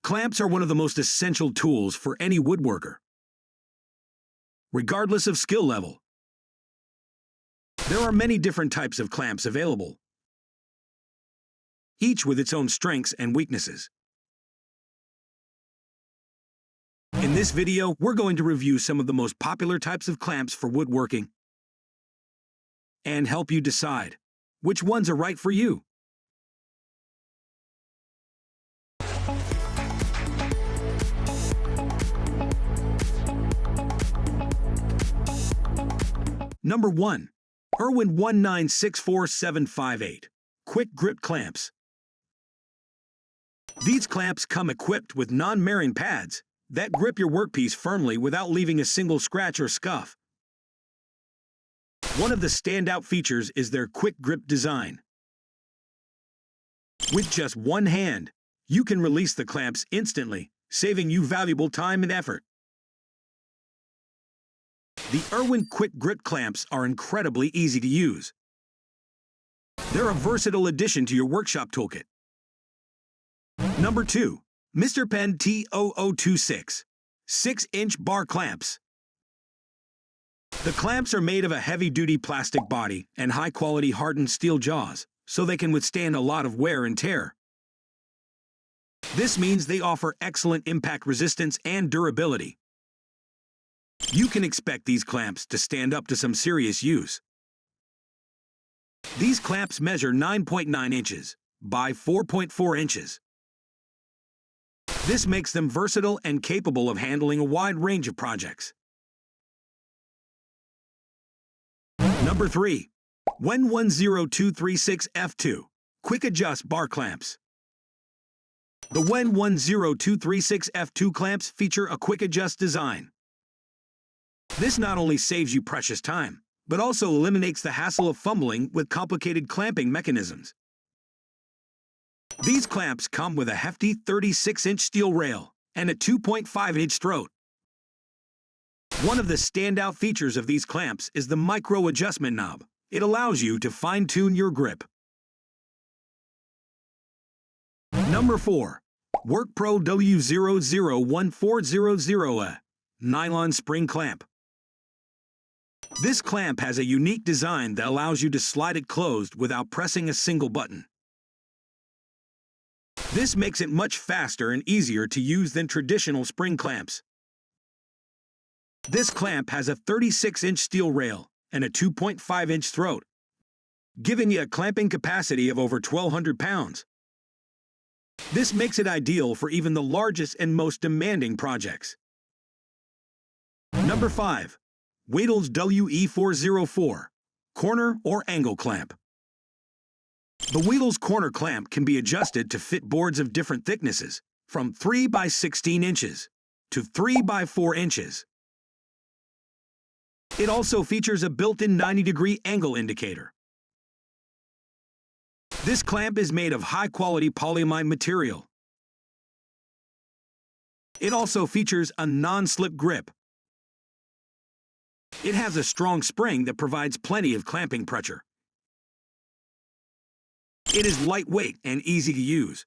Clamps are one of the most essential tools for any woodworker, regardless of skill level. There are many different types of clamps available, each with its own strengths and weaknesses. In this video, we're going to review some of the most popular types of clamps for woodworking and help you decide which ones are right for you. Number 1. IRWIN 1964758 Quick Grip Clamps. These clamps come equipped with non-marring pads that grip your workpiece firmly without leaving a single scratch or scuff. One of the standout features is their quick grip design. With just one hand, you can release the clamps instantly, saving you valuable time and effort. The IRWIN Quick Grip Clamps are incredibly easy to use. They're a versatile addition to your workshop toolkit. Number 2. Mr. Penn T0026 6-inch Bar Clamps. The clamps are made of a heavy-duty plastic body and high-quality hardened steel jaws, so they can withstand a lot of wear and tear. This means they offer excellent impact resistance and durability. You can expect these clamps to stand up to some serious use. These clamps measure 9.9 inches by 4.4 inches. This makes them versatile and capable of handling a wide range of projects. Number 3. WEN 10236F2 Quick Adjust Bar Clamps. The WEN 10236F2 clamps feature a quick adjust design. This not only saves you precious time, but also eliminates the hassle of fumbling with complicated clamping mechanisms. These clamps come with a hefty 36-inch steel rail and a 2.5-inch throat. One of the standout features of these clamps is the micro adjustment knob. It allows you to fine-tune your grip. Number 4. WORKPRO W001400 Nylon Spring Clamp. This clamp has a unique design that allows you to slide it closed without pressing a single button. This makes it much faster and easier to use than traditional spring clamps. This clamp has a 36-inch steel rail and a 2.5-inch throat, giving you a clamping capacity of over 1,200 pounds. This makes it ideal for even the largest and most demanding projects. Number 5. WETOLS WE404 Corner or Angle Clamp. The WETOLS corner clamp can be adjusted to fit boards of different thicknesses, from 3 by 16 inches to 3 by 4 inches. It also features a built-in 90-degree angle indicator. This clamp is made of high-quality polyamide material. It also features a non-slip grip. It has a strong spring that provides plenty of clamping pressure. It is lightweight and easy to use.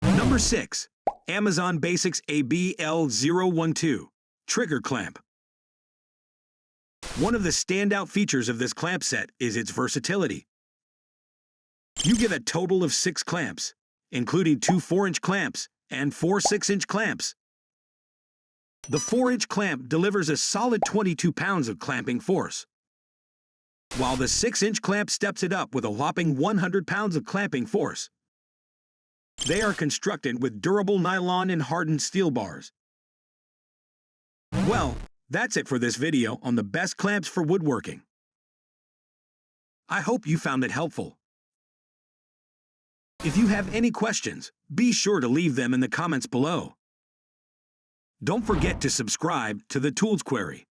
Number 6. Amazon Basics ABL012 Trigger Clamp. One of the standout features of this clamp set is its versatility. You get a total of 6 clamps, including 2 4-inch clamps and 4 6-inch clamps. The 4-inch clamp delivers a solid 22 pounds of clamping force, while the 6-inch clamp steps it up with a whopping 100 pounds of clamping force. They are constructed with durable nylon and hardened steel bars. Well, that's it for this video on the best clamps for woodworking. I hope you found it helpful. If you have any questions, be sure to leave them in the comments below. Don't forget to subscribe to the Tools Query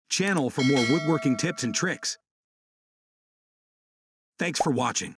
channel for more woodworking tips and tricks. Thanks for watching.